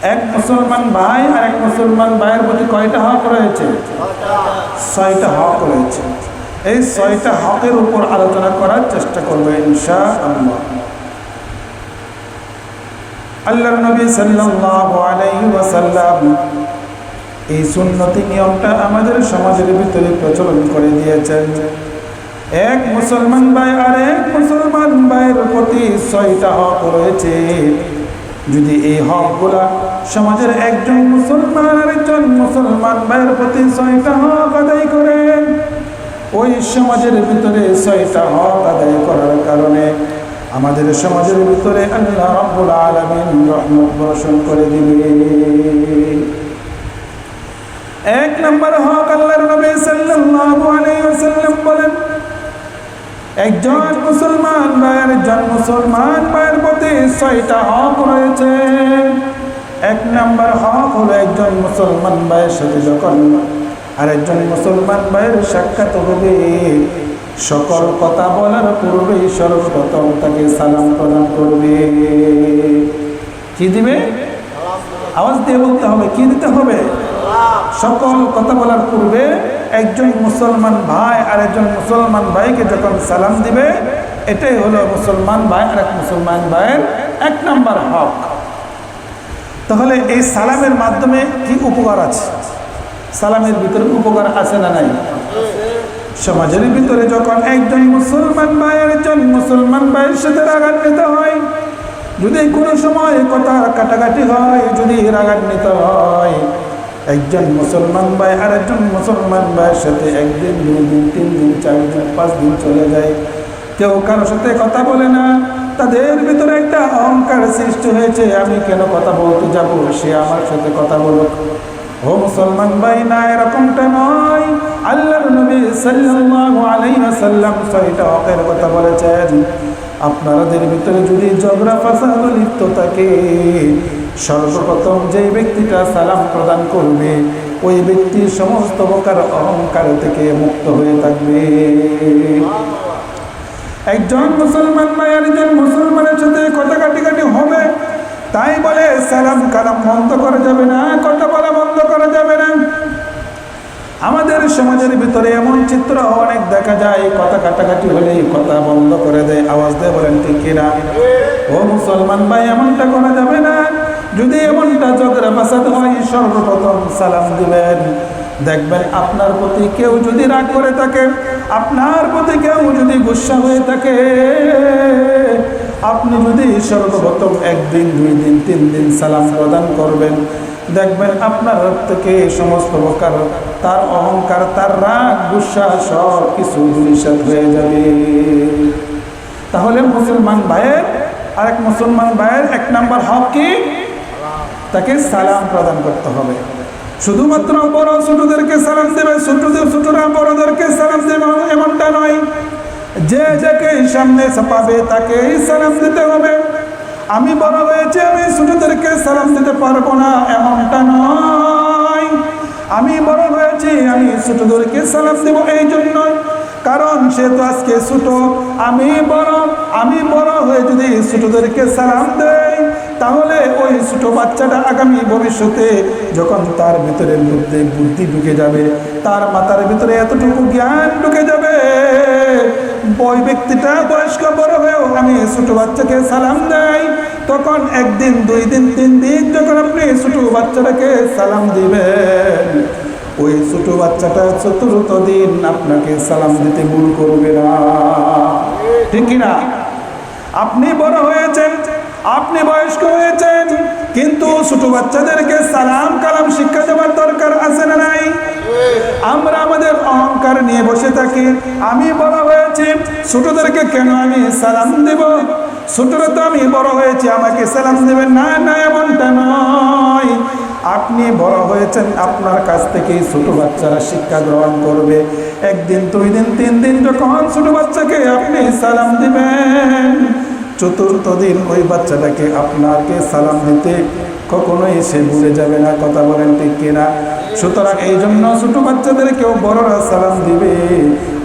এক মুসলমান ভাই আর এক মুসলমান ভাইয়ের প্রতি কয়টা হক রয়েছে? 6টা হক রয়েছে। এই 6টা হকের উপর আলোচনা করার চেষ্টা করবে ইনশাআল্লাহ। আল্লাহর নবী সাল্লাল্লাহু আলাইহি ওয়াসাল্লাম এই সুন্নতি নিয়মটা আমাদের সমাজের ভিতরে প্রচলন করে দিয়েছেন। এক মুসলমান ভাই আর এক মুসলমান ভাইয়ের প্রতি 6টা হক রয়েছে। যদি এই হকগুলা সমাজের একজন মুসলমান আর একজন মুসলমান ভাইয়ের প্রতি 6টা হক আদায় করেন, ওই সমাজের ভিতরে 6টা হক আদায় করার কারণে আমাদের সমাজের ভিতরে আল্লাহ রাব্বুল আলামিন রহমত বর্ষণ করে দিবে। 1 নম্বর হক আল্লাহর নবী সাল্লাল্লাহু আলাইহি ওয়াসাল্লাম বলেন, একজন মুসলমান ভাইয়ের একজন মুসলমান ভাইয়ের প্রতি 6টা হক রয়েছে। 1 নম্বর হক হলো একজন মুসলমান ভাইয়ের সাথে যখন আরেকজন মুসলমান ভাইয়ের সাক্ষাৎ হবে, সকল কথা বলার পূর্বেই সর্বপ্রথম তাকে সালাম প্রদান করবে। কি দিবে? আওয়াজ দিয়ে বলতে হবে। কি দিতে হবে? সকল কথা বলার পূর্বে একজন মুসলমান ভাই আর একজন মুসলমান ভাইকে যখন সালাম দিবে, এটাই হলো মুসলমান ভাই আর এক মুসলমান ভাইয়ের 1 নম্বর হক। তাহলে এই সালামের মাধ্যমে কি উপকার আছে? সালামের ভিতরে উপকার আছে না নাই? সমাজের ভিতরে যখন একজন মুসলমান ভাই আর একজন মুসলমান ভাইয়ের সাথে রাগান্বিত হয়, যদি কোনো সময় কথা কাটাকাটি হয়, যদি রাগান্বিত হয়, একজন মুসলমান ভাই আর একজন মুসলমান ভাইয়ের সাথে 1 দিন 2 দিন 3 দিন 4 দিন 5 দিন চলে যায়, কেউ কারোর সাথে কথা বলে না, তাদের ভিতরে একটা অহংকার সৃষ্টি হয়েছে, আমি কেন কথা বলতে যাব, সে আমার সাথে কথা বলুক। ও মুসলমান ভাই, না, এরকমটা নয়। আল্লাহর নবী সাল্লাল্লাহু আলাইহি ওয়াসাল্লাম 6টা হকের কথা বলেছেন। আপনাদের ভিতরে যদি ঝগড়া ফাসাদ লিপ্ত থাকে, সর্বপ্রথম যে ব্যক্তিটা সালাম প্রদান করবে, ওই ব্যক্তি সমস্ত প্রকার অহংকার থেকে মুক্ত হয়ে থাকবে। একজন মুসলমান ভাই আর একজন মুসলমানের সাথে কথা কাটাকাটি হবে, তাই বলে সালাম কালাম বন্ধ করা যাবে না, কথা বলা বন্ধ করা যাবে না। আমাদের সমাজের ভিতরে এমন চিত্র অনেক দেখা যায়, কথা কাটাকাটি হলে কথা বন্ধ করে দেয়। আওয়াজ দিয়ে বলেন ঠিক কিনা? ও মুসলমান ভাই, এমনটা করা যাবে না। যদি এমনটা ঝগড়া ফাসাদ হয়, সর্বপ্রথম সালাম দিবেন। দেখবেন আপনার প্রতি কেউ যদি রাগ করে থাকে, আপনার প্রতি কেউ যদি গুসা হয়ে থাকে, আপনি যদি সর্বপ্রথম 1 দিন 2 দিন 3 দিন সালাম প্রদান করবেন, দেখবেন আপনার থেকে সমস্ত প্রকার তার অহংকার, তার রাগ, গুসা সব কিছু ধূলিসাৎ হয়ে যাবে। তাহলে মুসলমান ভাইয়ের আরেক মুসলমান ভাইয়ের 1 নম্বর হক কি? তাকে সালাম প্রদান করতে হবে। শুধুমাত্র বড় ছোটদেরকে সালাম দেবে, ছোটরা বড়দেরকে সালাম দেবে এমনটা নয়। যে যাকে সামনে ছাপাবে তাকেই সালাম দিতে হবে। আমি বড় হয়েছি, আমি ছোটদেরকে সালাম দিতে পারবো না, এমনটা নয়। আমি বড় হয়েছি, আমি ছোটদেরকে সালাম দেব এই জন্য, কারণ সে তো আজকে ছোট, আমি বড় হয়ে যদি ছোটদেরকে সালাম দেই, তাহলে ওই ছোট বাচ্চাটা আগামী ভবিষ্যতে যখন তার ভিতরে বুদ্ধি ঢুকে যাবে, তার মাথার ভিতরে এতটুকু জ্ঞান ঢুকে যাবে, ওই ব্যক্তিটা বয়স্ক বড় হয়েও আমি ছোট বাচ্চাকে সালাম দেই, তখন 1 দিন 2 দিন 3 দিন যখন আপনি ছোট বাচ্চাটাকে সালাম দিবেন, ওই ছোট বাচ্চাটা 4th দিন আপনাকে সালাম দিতে ভুল করবে না। ঠিক কিনা? আপনি বড় হয়েছেন, আপনি বয়স্ক হয়েছেন, কিন্তু ছোট বাচ্চাদেরকে সালাম কালাম শিক্ষা দেওয়ার দরকার আছে না নাই? আমরা আমাদের অহংকার নিয়ে বসে থাকি, আমি বড় হয়েছি, ছোটদেরকে কেন আমি সালাম দেব, ছোটরা তো আমি বড় হয়েছি, আমাকে সালাম দেবেন না। না, এমনটা নয়। আপনি বড় হয়েছেন, আপনার কাছ থেকে ছোট বাচ্চারা শিক্ষা গ্রহণ করবে। 1 দিন 2 দিন 3 দিন যখন ছোট বাচ্চাকে আপনি সালাম দিবেন, 4th দিন ওই বাচ্চাটাকে আপনাকে সালাম দিতে কখনোই সে ভুলে যাবে না। কথা বলেন ঠিক কিনা? সুতরাং এই জন্য ছোট বাচ্চাদের কেউ বড়রা সালাম দিবে।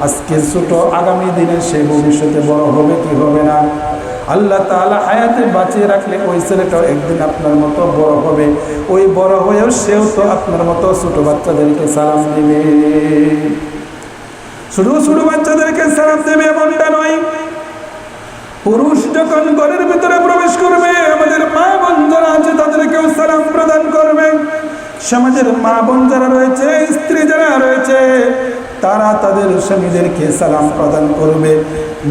আজকে ছোট, আগামী দিনে সে ভবিষ্যতে বড় হবে কি হবে না? আল্লাহ তাআলা হায়াতে বাঁচিয়ে রাখলে ওই ছেলেটাও একদিন আপনার মতো বড় হবে, ওই বড় হয়েও সেও তো আপনার মতো ছোট বাচ্চাদেরকে সালাম দেবে। শুধু ছোট বাচ্চাদেরকে সালাম দেবে এমনটা নয়, পুরুষ যখন ঘরের ভিতরে প্রবেশ করবে আমাদের মা বোন যারা আছে তাদেরকেও সালাম প্রদান করবে। সমাজের মা বোন যারা রয়েছে, স্ত্রী যারা রয়েছে, তারা তাদের স্বামীদেরকে সালাম প্রদান করবে।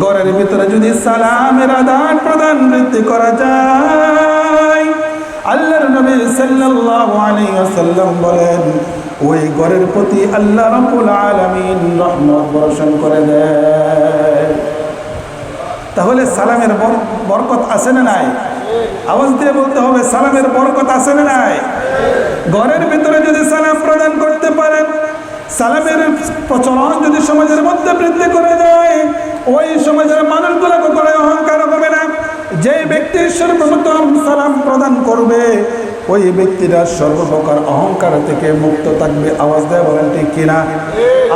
ঘরের ভিতরে যদি সালামের আদান প্রদান বৃদ্ধি করা যায়, আল্লাহর নবী সাল্লাল্লাহু আলাইহি ওয়াসাল্লাম বলেন ওই ঘরের প্রতি আল্লাহ রাব্বুল আলামিন রহমত বর্ষণ করে দেয়। তাহলে সালামের বরকত আছে না নাই? আওয়াজ দিয়ে বলতে হবে, সালামের বরকত আছে না নাই? ঘরের ভিতরে যদি সালাম প্রদান করতে পারেন, সালামের প্রচলন যদি সমাজের মধ্যে বৃদ্ধি করে যায়, ওই সমাজের মানুষগুলো কখনো অহংকার হবে না। যে ব্যক্তি সর্বপ্রথম সালাম প্রদান করবে ওই ব্যক্তিরা সর্বপ্রকার অহংকার থেকে মুক্ত থাকবে। আওয়াজ দেয় বলেন ঠিক কিনা?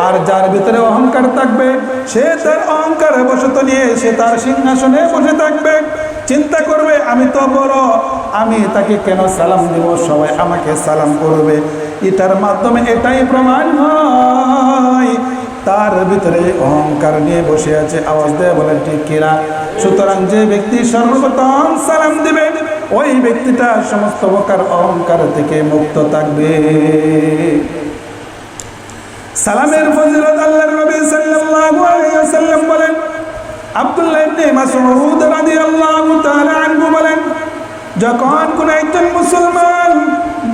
আর যার ভিতরে অহংকার থাকবে সে তার অহংকারে বশত নিয়ে সে তার সিংহাসনে বসে থাকবে, চিন্তা করবে আমি তো বড়, আমি তাকে কেন সালাম দেব, সবাই আমাকে সালাম করবে। এটার মাধ্যমে এটাই প্রমাণ হয় তার ভিতরে অহংকার নিয়ে বসে আছে। আওয়াজ দেয় বলেন ঠিক কিনা? সুতরাং যে ব্যক্তি সর্বপ্রথম সালাম দিবে ওই ব্যক্তিটা সমস্ত প্রকার অহংকার থেকে মুক্ত থাকবে। সালামের ফজিলত আল্লাহর নবী সাল্লাল্লাহু আলাইহি ওয়াসাল্লাম বলেন, আব্দুল্লাহ ইবনে মাসউদ রাদিয়াল্লাহু তাআলা আনহু বলেন, যখন কোন একজন মুসলমান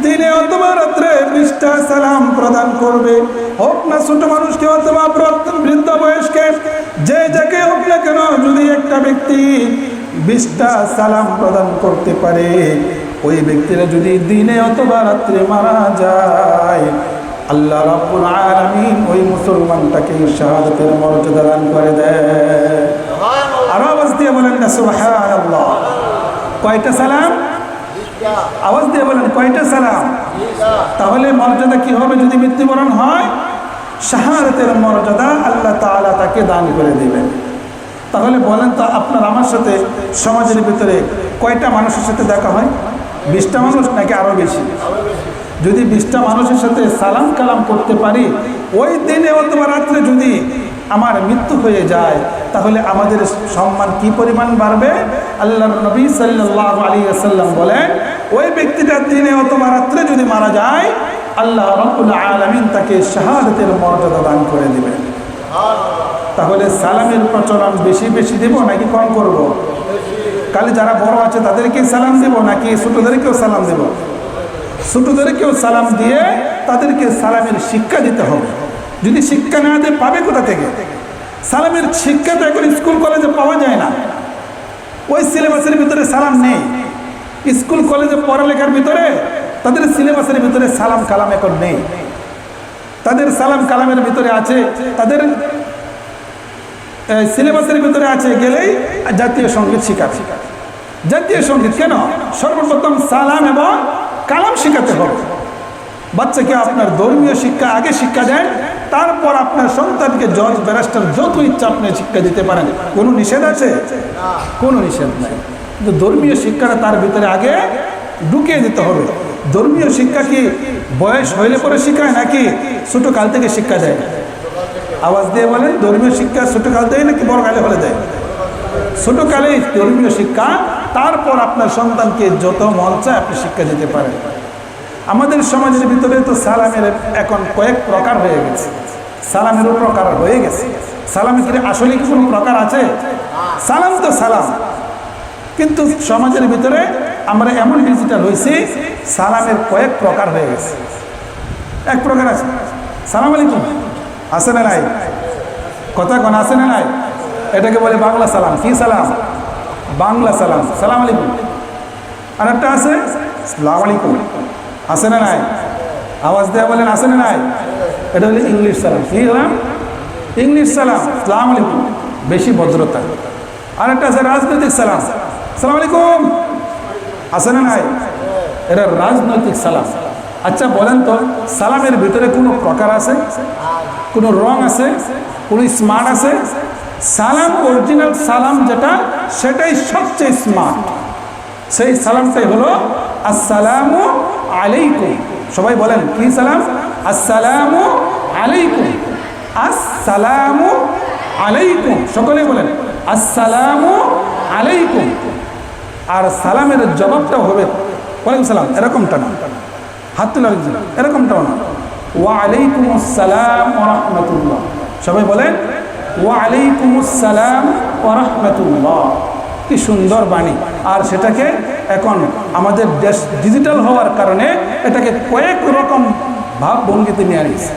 দিনে অথবা রাত্রে 20টা সালাম প্রদান করবে, হোক না ছোট মানুষকে অথবা বৃদ্ধ বয়সকে, যে যাকে হোক না কেন, যদি একটা ব্যক্তি 20টা সালাম প্রদান করতে পারে, ওই ব্যক্তিরা যদি দিনে অথবা রাত্রে মারা যায়, আল্লাহ রাব্বুল আলামিন ওই মুসলমানটাকে শাহাদাতের মর্যাদা দান করে দেয়। আর আওয়াজ দিয়ে বলেন না সুবহানাল্লাহ। কয়টা সালাম? আওয়াজ দিয়ে বলেন কয়টা সালাম? তাহলে মর্যাদা কি হবে যদি মৃত্যুবরণ হয়? শাহাদাতের মর্যাদা আল্লাহ তাআলা তাকে দান করে দিবেন। তাহলে বলেন তো আপনার আমার সাথে সমাজের ভিতরে কয়টা মানুষের সাথে দেখা হয়? 20টা মানুষ নাকি আরো বেশি? যদি 20টা মানুষের সাথে সালাম কালাম করতে পারি, ওই দিনে অথবা রাত্রে যদি আমার মৃত্যু হয়ে যায়, তাহলে আমাদের সম্মান কি পরিমাণ বাড়বে। আল্লাহর নবী সাল্লাল্লাহু আলাইহি ওয়াসাল্লাম বলেন, ওই ব্যক্তিটা দিনে অথবা রাত্রে যদি মারা যায়, আল্লাহ রাব্বুল আলামিন তাকে শাহাদাতের মর্যাদা দান করে দিবেন। তাহলে সালামের প্রচলন বেশি বেশি দেব নাকি কম করব? কালে যারা বড় আছে তাদেরকে সালাম দেব নাকি ছোটদেরকেও সালাম দেব? ছোটদেরকেও সালাম দিয়ে তাদেরকে সালামের শিক্ষা দিতে হবে। যদি শিক্ষা না দেয় পাবে কোথা থেকে? সালামের শিক্ষা তো এখন স্কুল কলেজে পাওয়া যায় না, ওই সিলেবাসের ভিতরে সালাম নেই। স্কুল কলেজে পড়ালেখার ভিতরে তাদের সিলেবাসের ভিতরে সালাম কালাম এখন নেই। তাদের সালাম কালামের ভিতরে আছে, তাদের সিলেবাসের ভিতরে আছে গেলেই জাতীয় সঙ্গীত শিখাবে। জাতীয় সঙ্গীত কেন? সর্বপ্রথম সালাম এবং কালাম শেখাতে হবে। বাচ্চাকে আপনার ধর্মীয় শিক্ষা আগে শিক্ষা দেন, তারপর আপনার সন্তানকে জজ ব্যারিস্টার যত ইচ্ছা আপনি শিক্ষা দিতে পারেন। কোনো নিষেধ আছে? কোনো নিষেধ নাই। কিন্তু ধর্মীয় শিক্ষাটা তার ভিতরে আগে ঢুকিয়ে দিতে হবে। ধর্মীয় শিক্ষা কি বয়স হইলে পরে শিখায় নাকি ছোট কাল থেকে শিক্ষা দেয়? আওয়াজ দিয়ে বলেন, ধর্মীয় শিক্ষা ছোট কাল দেয় নাকি বড় কালে হলে দেয়? ছোট কালেই ধর্মীয় শিক্ষা, তারপর আপনার সন্তানকে যত মন চায় আপনি শিক্ষা দিতে পারেন। আমাদের সমাজের ভিতরে তো সালামের এখন কয়েক প্রকার হয়ে গেছে, সালামেরও প্রকার হয়ে গেছে। সালামে কি আসলে কি কোনো প্রকার আছে? সালাম তো সালাম, কিন্তু সমাজের ভিতরে আমরা এমন ডিজিটাল হয়েছি, সালামের কয়েক প্রকার হয়ে গেছে। এক প্রকার আছে সালাম আলাইকুম, আছে না নাই? কথা কোন আছে না নাই? এটাকে বলে বাংলা সালাম। কি সালাম? বাংলা সালাম, সালাম আলাইকুম। আর একটা আছে সালাম আলাইকুম, আছে না নাই? আওয়াজ দেয়া বলেন আছে না নাই? এটা হলো ইংলিশ সালাম। কি হলাম? ইংলিশ সালাম, সালাম আলাইকুম, বেশি ভদ্রতা। আর একটা আছে রাজনৈতিক সালাম, সালাম আলাইকুম, আছে না নাই? এটা রাজনৈতিক সালাম। আচ্ছা বলেন তো, সালামের ভিতরে কোনো প্রকার আছে? কোনো রং আছে? কোনো স্মার্ট আছে? সালাম অরিজিনাল সালাম যেটা, সেটাই সবচেয়ে স্মার্ট। সেই সালামটাই হলো আসসালামু আলাইকুম। সবাই বলেন কি সালাম? আসসালামু আলাইকুম, আসসালামু আলাইকুম। সকলে বলেন আসসালামু আলাইকুম। আর সালামের জবাবটাও হবে ওয়ালাইকুম সালাম, এরকমটা না, হাত তুলে এরকমটাও না, ওয়া আলাইকুম আসসালাম ওয়া রাহমাতুল্লাহ। সবাই বলেন ওয়া আলাইকুম আসসালাম ওয়া রাহমাতুল্লাহ। কি সুন্দর বাণী। আর সেটাকে এখন আমাদের দেশ ডিজিটাল হওয়ার কারণে এটাকে কয়েক রকম ভাব ভঙ্গিতে নিয়ে আসছে।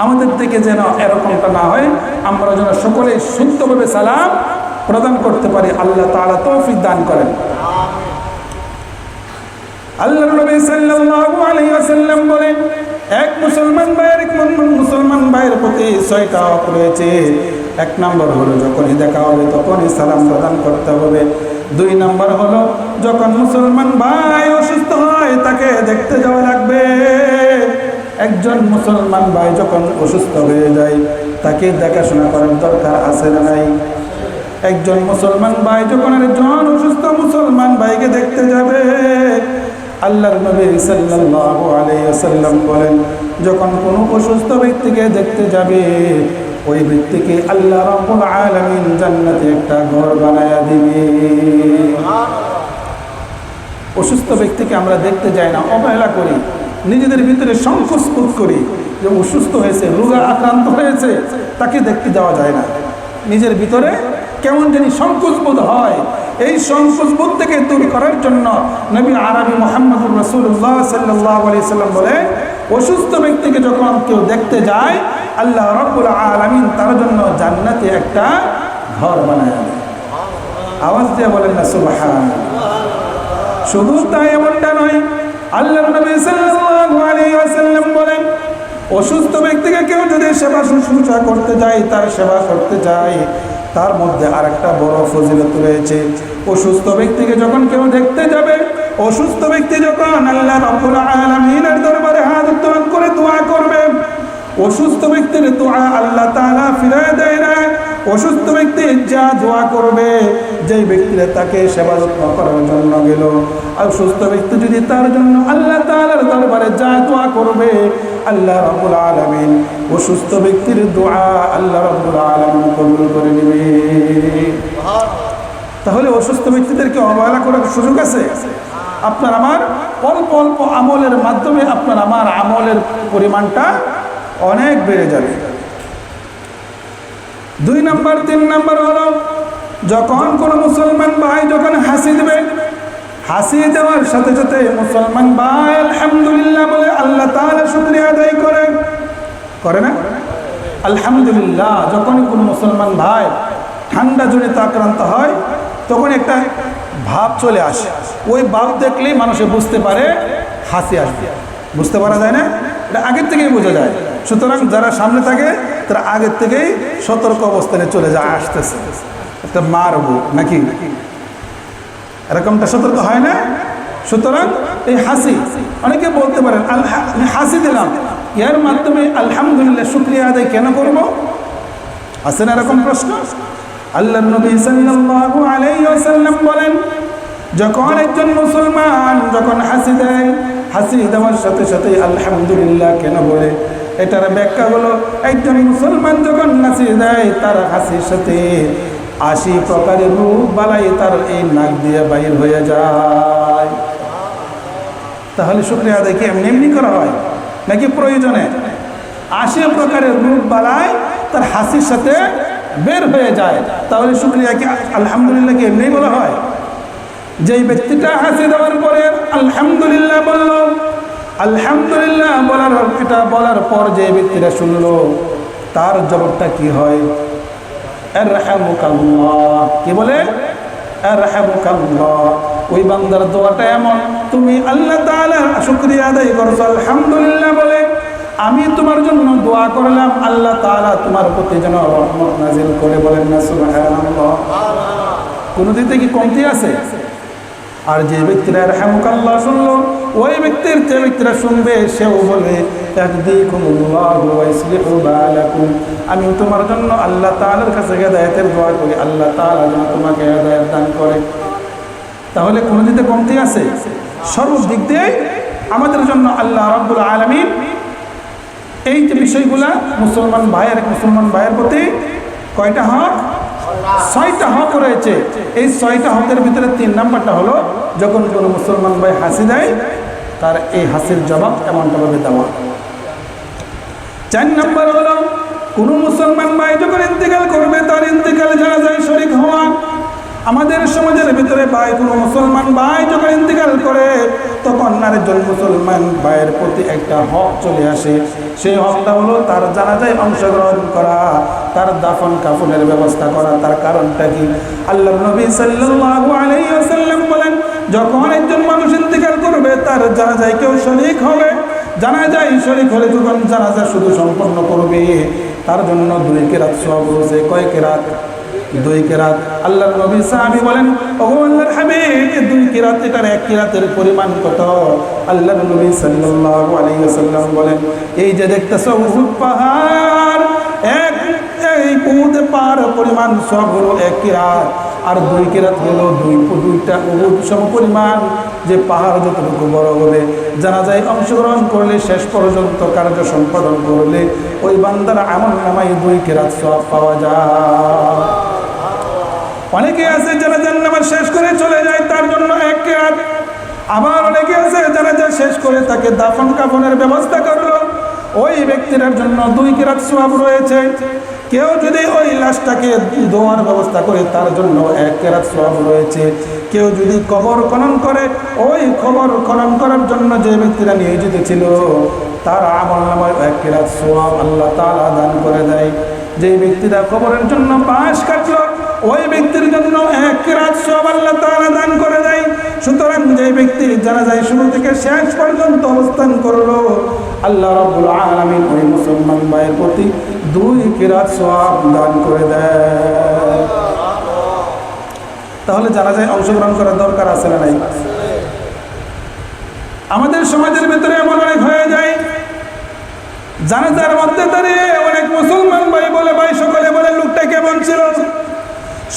আমাদের থেকে যেন এরকমটা না হয়, আমরা যেন সকলে শুদ্ধভাবে সালাম প্রদান করতে পারি। আল্লাহ তাআলা তৌফিক দান করেন। আল্লাহর নবী সাল্লাল্লাহু আলাইহি ওয়াসাল্লাম বলেন, এক মুসলমান ভাইয়ের প্রতি 6টা হক রয়েছে। 1 নম্বর হলো যখনই দেখা হবে তখনই সালাম প্রদান করতে হবে। 2 নম্বর হলো যখন মুসলমান ভাই অসুস্থ হয় তাকে দেখতে যাওয়া লাগবে। একজন মুসলমান ভাই যখন অসুস্থ হয়ে যায় তাকে দেখাশোনা করার দরকার আছে না নাই? একজন মুসলমান ভাই যখন একজন অসুস্থ মুসলমান ভাইকে দেখতে যাবে, আল্লাহর নবী সাল্লাল্লাহু আলাইহি ওয়াসাল্লাম বলেন, যখন কোনো অসুস্থ ব্যক্তিকে দেখতে যাবে ওই ব্যক্তিকে আল্লাহ রাব্বুল আলামিন জান্নাতে একটা ঘর বানায়া দিবে। অসুস্থ ব্যক্তিকে আমরা দেখতে যাই না, অবহেলা করি, নিজেদের ভিতরে সংকোচ বোধ করি যে অসুস্থ হয়েছে, রোগে আক্রান্ত হয়েছে, তাকে দেখতে যাওয়া যায় না। নিজের ভিতরে কেমন জানি সংকোচ বোধ হয়। এই সংকোচ বোধ থেকে দূর করার জন্য নবী আরবি মুহাম্মদুর রাসূলুল্লাহ সাল্লাল্লাহু আলাইহি ওয়াসাল্লাম বলে, অসুস্থ ব্যক্তিকে যখন কেউ দেখতে যায় আল্লাহ রাব্বুল আলামিন তার জন্য জান্নাতে একটা ঘর বানায় দেন। আওয়াজ দিয়ে বলেন না সুবহানাল্লাহ। শুধু তাই এমনটা নয়, আল্লাহর নবী সাল্লাল্লাহু আলাইহি ওয়াসাল্লাম বলেন, অসুস্থ ব্যক্তিকে কেউ যদি সেবা শুশ্রূষা করতে যায়, তার সেবা করতে যায়, তার মধ্যে আরেকটা বড় ফজিলত রয়েছে। অসুস্থ ব্যক্তিকে যখন কেউ দেখতে যাবে, অসুস্থ ব্যক্তি যখন আল্লাহ রাব্বুল আলামিনের দরবারে হাত উত্তোলন করে দোয়া করবে, অসুস্থ ব্যক্তির দোয়া আল্লাহ তাআলা ফিরিয়ে দেয় না। অসুস্থ ব্যক্তি যা দোয়া করবে, যেই ব্যক্তিরা তাকে সেবা যত্ন করার জন্য গেল, আর সুস্থ ব্যক্তি যদি তার জন্য আল্লাহ তাআলার দরবারে যা দোয়া করবে, আল্লাহ রাব্বুল আলামিন অসুস্থ ব্যক্তির দোয়া আল্লাহ রাব্বুল আলামিন কবুল করে নেবে। তাহলে অসুস্থ ব্যক্তিদেরকে অবহেলা করার সুযোগ আছে? আপনার আমার অল্প অল্প আমলের মাধ্যমে আপনার আমার আমলের পরিমাণটা অনেক বেড়ে যাবে। 2 নম্বর 3 নম্বর হলো যখন কোনো মুসলমান ভাই যখন হাসি দেবে, হাসি দেওয়ার সাথে সাথে মুসলমান ভাই আলহামদুলিল্লাহ বলে আল্লাহ তাআলার শুকরিয়া আদায় করে না? আলহামদুলিল্লাহ। যখনই কোনো মুসলমান ভাই ঠান্ডা জনিত আক্রান্ত হয় তখন একটা ভাব চলে আসে, ওই ভাব দেখলেই মানুষে বুঝতে পারে হাসি আসবে। বুঝতে পারা যায় না? এটা আগের থেকেই বোঝা যায়। সুতরাং যারা সামনে থাকে তারা আগের থেকেই সতর্ক অবস্থানে চলে যায়, আসতেছে একটা মারবো নাকি, এরকমটা সতর্ক হয় না? সুতরাং এই হাসি, অনেকে বলতে পারেন আমি হাসি দিলাম, এর মাধ্যমে আলহামদুলিল্লাহ শুকরিয়া আদায় কেন করব? আছে না এরকম প্রশ্ন? আল্লাহর নবী সাল্লাল্লাহু আলাইহি ওয়াসাল্লাম বলেন, যখন একজন মুসলমান যখন হাসি দেয়, হাসি দেওয়ার সাথে সাথে আলহামদুলিল্লাহ কেন বলে? এটার ব্যাখ্যা হলো, একজন মুসলমান যখন হাসি দেয় তার হাসির সাথে 80 প্রকারের রূপ বালাই তার এই নাক দিয়ে বাইর হয়ে যায়। তাহলে শুকরিয়া আদায় কি এমনি এমনি করা হয় নাকি প্রয়োজনে? 80 প্রকারের রূপ বালাই তার হাসির সাথে বের হয়ে যায়। তাহলে শুকরিয়া কি আলহামদুলিল্লাহ কি এমনি বলা হয়? যেই ব্যক্তিটা হাসি দেওয়ার পরে আলহামদুলিল্লাহ বলল, আলহামদুলিল্লাহ বলার পর যে ব্যক্তিরা শুনলো তার জবাবটা কি হয়? আরহামুকাল্লাহ। কি বলে? আরহামুকাল্লাহ। ওই বান্দার দোয়াটা এমন, তুমি আল্লাহ তাআলার শুকরিয়া আদায় করছো আলহামদুলিল্লাহ বলে, আমি তোমার জন্য দোয়া করলাম আল্লাহ তাআলা তোমার প্রতি যেন রহমত নাজিল করে। বলেন না সুবহানাল্লাহ। কোনো দিকে কি কমতি আছে? আর যে ব্যক্তিরা রাহমাকাল্লাহ শুনলো, ওই ব্যক্তির যে ব্যক্তিরা শুনবে সেও বলে ইয়াহদিকুমুল্লাহু ওয়া ইসলিহু বালাকুম, আমি তোমার জন্য আল্লাহ তাআলার কাছে হেদায়েতের দোয়া করি, আল্লাহ তাআলা যেন তোমাকে হেদায়েত দান করে। তাহলে কোন দিকে কমতি আছে? সর্বদিক দিয়ে আমাদের জন্য আল্লাহ রাব্বুল আলামিন এই যে বিষয়গুলা মুসলমান ভাইয়ের প্রতি কয়টা হক? 6টা হক রয়েছে। এই 6টা হকের ভিতরে 3 নাম্বারটা হলো যখন কোনো মুসলমান ভাই হাসি দেয় তার এই হাসির জবাব এমনটা ভাবে দেওয়া। 4 নাম্বার হলো কোনো মুসলমান ভাই যখন ইন্তেকাল করবে তার ইন্তেকাল জানাজায় শরীক হওয়া। আমাদের সমাজের ভিতরে ভাই কোনো মুসলমান ভাই যখন ইন্তেকাল করে তখন আরেকজন মুসলমান ভাইয়ের প্রতি একটা হক চলে আসে। সেই হকটা হলো তার জানাজায় অংশগ্রহণ করা, তার দাফন কাফনের ব্যবস্থা করা। তার কারণটা কি? আল্লাহর নবী সাল্লাল্লাহু আলাইহি ওয়াসাল্লাম বলেন, যখন একজন মানুষ ইন্তেকাল করবে তার জানাজায় কেউ শরীক হবে। জানাজায় শরীক হলে যখন জানাজা শুধু সম্পন্ন করবে তার জন্য 2 কেরাত সওয়াব রয়েছে। কয় কেরাত? 2 কেরাত। আল্লাহর নবী সাহাবী বলেন, ও আল্লাহর হাবিব, 2 কেরাত এটার 1 কেরাতের পরিমাণ কত? আল্লাহর নবী সাল্লাল্লাহু আলাইহি ওয়াসাল্লাম বলেন, এই যে দেখতেছো উহুদ পাহাড়, এই উহুদ পাহাড় পরিমাণ সব হলো 1 কেরাত, আর 2 কেরাত হলো দুইটা উহুদ সম পরিমাণ। যে পাহাড় যতটুকু বড় হবে, জানাজায় অংশগ্রহণ করলে, শেষ পর্যন্ত কার্য সম্পাদন করলে ওই বান্দার আমল নামায় 2 কেরাত সওয়াব পাওয়া যায়। অনেকে আছে জানাজার নামাজ শেষ করে চলে যায়, তার জন্য 1 কেরাত। আবার অনেকে আছে জানাজা শেষ করে তাকে দাফন কাফনের ব্যবস্থা করলো, ওই ব্যক্তির জন্য 2 কেরাত সওয়াব রয়েছে। কেউ যদি ওই লাশটাকে ধোয়ার ব্যবস্থা করে তার জন্য 1 কেরাত সওয়াব রয়েছে। কেউ যদি কবর খনন করে, ওই কবর খনন করার জন্য যে ব্যক্তিরা নিয়োজিত ছিল তার আমল নামায় 1 কেরাত সওয়াব আল্লাহ তাআলা দান করে দেয়। যে ব্যক্তিরা কবরের জন্য বাঁশ কাটলো, ওই ব্যক্তির জন্য 1 কেরাত সওয়াব আল্লাহ তাআলা দান করে দেয়। সুতরাং যে ব্যক্তি জানাজায় শুরু থেকে শেষ পর্যন্ত অবস্থান করলো, আল্লাহ রাব্বুল আলামিন ওই মুসলমান ভাইয়ের প্রতি 2 কেরাত সওয়াব দান করে দেয়। তাহলে জানাজায় অংশগ্রহণ করার দরকার আছে না নাই? আমাদের সমাজের ভিতরে এমন অনেক হয়ে যায়, জানাজার মধ্যে দাঁড়িয়ে অনেক মুসলমান ভাই বলে, ভাই সকলে বলে লোকটা কেমন ছিল?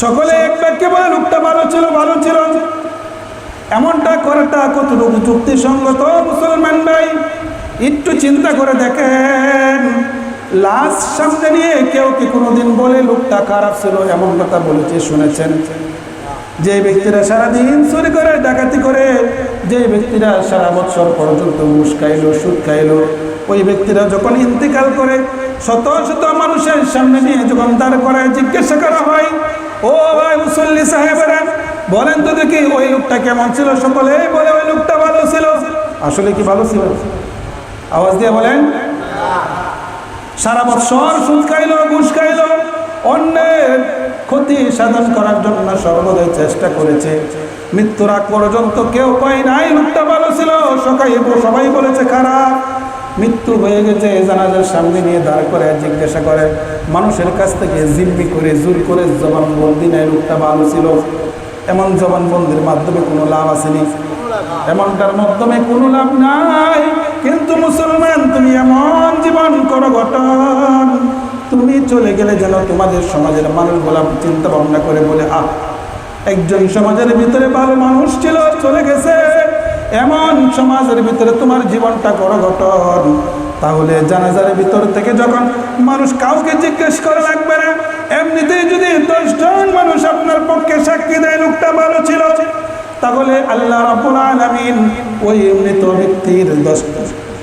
সকলে এক বাক্যে বলে লোকটা ভালো ছিল। এমনটা করাটা কতটুকু যুক্তিসঙ্গত? মুসলমান ভাই একটু চিন্তা করে দেখেন, লাশ সামনে নিয়ে কেউ কি কোনোদিন বলে লোকটা খারাপ ছিল? এমন কথা বলেছে, শুনেছেন? যে ব্যক্তিরা সারাদিন চুরি করে, ডাকাতি করে, যে ব্যক্তিরা সারা বছর পর্যন্ত ঘুষ খাইলো, সুদ খাইলো, ওই ব্যক্তিরা যখন ইন্তেকাল করে শত শত মানুষের সামনে নিয়ে যখন দাঁড় করায় জিজ্ঞাসা করা হয়, ও ভাই মুসল্লি সাহেবেরা বলেন তো দেখি ওই লোকটা কেমন ছিল? সকলে বলে ওই লোকটা ভালো ছিল। আসলে কি ভালো ছিল? আওয়াজ দিয়ে বলেন। সারা বছর সুদ খাইলো, ঘুষ খাইলো, অন্যের ক্ষতি সাধন করার জন্য সর্বদাই চেষ্টা করেছে। মৃত্যুর আগ পর্যন্ত কেউ কয় নাই লোকটা ভালো ছিল, সবাই বলেছে খারাপ। মৃত্যু হয়ে গেছে, জানাজার সামনে নিয়ে দাঁড় করে জিজ্ঞাসা করে, মানুষের কাছ থেকে জিম্মি করে জোর করে জবানবন্দি নেয় লোকটা ভালো ছিল। এমন জবানবন্দির মাধ্যমে কোনো লাভ আসেনি, এমনটার মাধ্যমে কোনো লাভ নাই। কিন্তু মুসলমান, তুমি এমন জীবন করো গঠন, তুমি চলে গেলে যেন তোমাদের সমাজের মানুষগুলা চিন্তা ভাবনা করে বলে, একজন সমাজের ভিতরে ভালো মানুষ ছিল, চলে গেছে। এমন সমাজের ভিতরে তোমার জীবনটা করো গঠন। তাহলে জানাজার ভিতর থেকে যখন মানুষ কাউকে জিজ্ঞেস করা লাগবে না, এমনিতেই যদি 10 জন মানুষ আপনার পক্ষে সাক্ষী দেয় লোকটা ভালো ছিল, তাহলে আল্লাহ রাব্বুল আলামিন ওই মৃত ব্যক্তির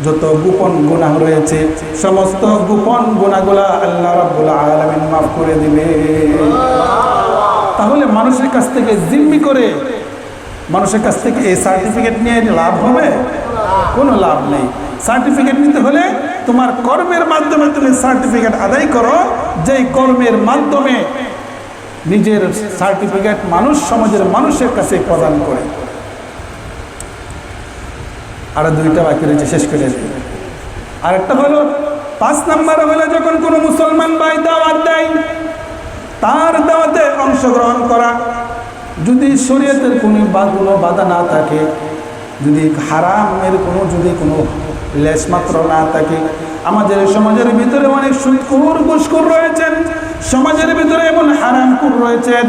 যত গোপন গুনাহ রয়েছে সমস্ত গোপন গুনাহগুলা আল্লাহ রাব্বুল আলামিন মাফ করে দিবে। তাহলে মানুষের কাছ থেকে জিম্মি করে, মানুষের কাছ থেকে এই সার্টিফিকেট নিয়ে লাভ হবে? কোনো লাভ নেই। সার্টিফিকেট নিতে হলে তোমার কর্মের মাধ্যমে তুমি সার্টিফিকেট আদায় করো, যেই কর্মের মাধ্যমে নিজের সার্টিফিকেট মানুষ সমাজের মানুষের কাছে প্রদান করে। আর 2টা বাকি রয়েছে, শেষ করে দিই। আরেকটা হলো 5 নম্বরে হলো যখন কোনো মুসলমান ভাই দাওয়াত দেয়, তার দাওয়াতে অংশগ্রহণ করা। যদি শরীয়তের কোনো বাধা না থাকে, যদি হারামের যদি কোনো লেশমাত্র না থাকে, আমাদের সমাজের ভিতরে অনেক সুদখোর ঘুষখোর রয়েছেন, সমাজের ভিতরে এমন হারামখোর রয়েছেন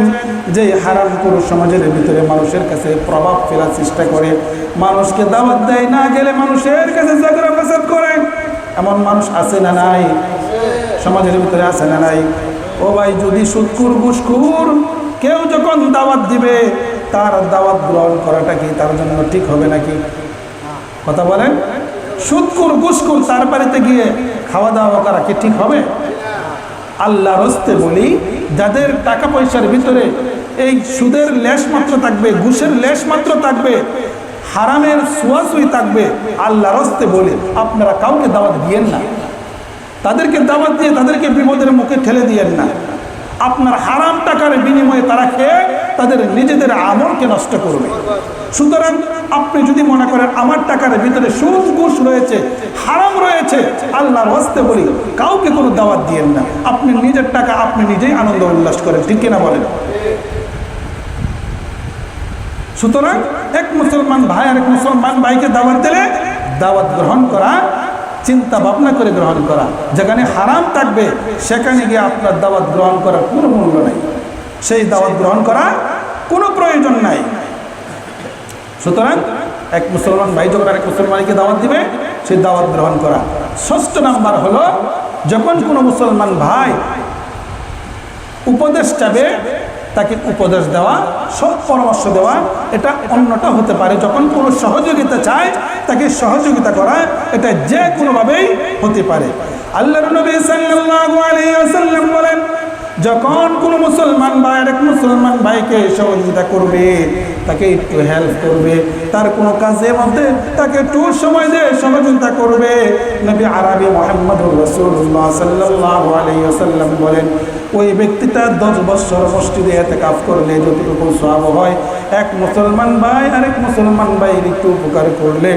যে হারামখোর সমাজের ভিতরে মানুষের কাছে প্রভাব ফেলার চেষ্টা করে, মানুষকে দাওয়াত দেয়, না গেলে মানুষের কাছে ঝগড়া ফাসাদ করে। এমন মানুষ আছে না নাই? সমাজের ভিতরে আছে না নাই? ও ভাই, যদি সুদখোর ঘুষখোর কেউ যখন দাওয়াত দিবে, তার দাওয়াত গ্রহণ করাটা কি তার জন্য ঠিক হবে নাকি? কথা বলেন। সুদখোর ঘুষখোর তার বাড়িতে গিয়ে খাওয়া দাওয়া করা কি ঠিক হবে? আল্লাহর হস্তে বলি, যাদের টাকা পয়সার ভিতরে এই সুদের লেশ মাত্র থাকবে, ঘুষের লেশ মাত্র থাকবে, হারামের ছোঁয়াছুঁই থাকবে, আল্লাহর হস্তে বলি আপনারা কাউকে দাওয়াত দিয়েন না। তাদেরকে দাওয়াত দিয়ে তাদেরকে বিপদের মুখে ঠেলে দিয়েন না। আপনার হারাম টাকার বিনিময়ে তারা খেয়ে তাদের নিজেদের আমলকে নষ্ট করবে। সুতরাং আপনি যদি মনে করেন আমার টাকার ভিতরে সুদ ঘুষ রয়েছে, হারাম রয়েছে, আল্লাহর হস্তে বলি কাউকে কোনো দাওয়াত দিয়েন না। আপনি নিজের টাকা আপনি নিজেই আনন্দ উল্লাস করেন, ঠিক কিনা বলেন? সুতরাং এক মুসলমান ভাই আর এক মুসলমান ভাইকে দাওয়াত দিলে দাওয়াত গ্রহণ করা, চিন্তা ভাবনা করে গ্রহণ করা। যেখানে হারাম থাকবে সেখানে গিয়ে আপনার দাওয়াত গ্রহণ করার কোনো মূল্য নাই, সেই দাওয়াত গ্রহণ করা কোনো প্রয়োজন নাই। সুতরাং এক মুসলমান ভাই যখন আরেক মুসলমানকে দাওয়াত দিবে, সেই দাওয়াত গ্রহণ করা। ষষ্ঠ নাম্বার হলো, যখন কোনো মুসলমান ভাই উপদেশ চাবে তাকে উপদেশ দেওয়া, সৎ পরামর্শ দেওয়া। এটা অন্যটা হতে পারে যখন কোনো সহযোগিতা চায় তাকে সহযোগিতা করা, এটা যে কোনোভাবেই হতে পারে। আল্লাহর নবী সাল্লাল্লাহু আলাইহি ওয়াসাল্লাম বলেন, যখন কোনো মুসলমান ভাই আরেক মুসলমান ভাইকে সহযোগিতা করবে, তাকে একটু হেল্প করবে, তার কোনো কাজের মধ্যে তাকে একটু সময় দিয়ে সহযোগিতা করবে, নবী আরবি মুহাম্মদুর রাসূলুল্লাহ সাল্লাল্লাহু আলাইহি ওয়াসাল্লাম বলেন, ওই ব্যক্তিটা 10 বছর মসজিদে ইতিকাফ করলে যতটুকু সওয়াব হয়, এক মুসলমান ভাই আরেক মুসলমান ভাইয়ের একটু উপকার করলে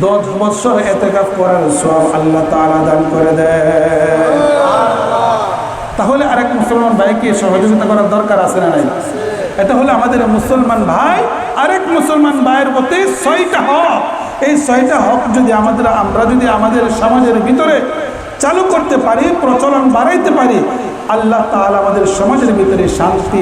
10 বছর ইতিকাফ করার সওয়াব আল্লাহ তাআলা দান করে দেয়। তাহলে আরেক মুসলমান ভাইকে সহযোগিতা করার দরকার আছে না নাই? এটা হলো আমাদের মুসলমান ভাই আরেক মুসলমান ভাইয়ের প্রতি 6টা হক। এই 6টা হক যদি আমরা যদি আমাদের সমাজের ভিতরে চালু করতে পারি, প্রচলন বাড়াইতে পারি, আল্লাহ তাআলা আমাদের সমাজের ভিতরে শান্তি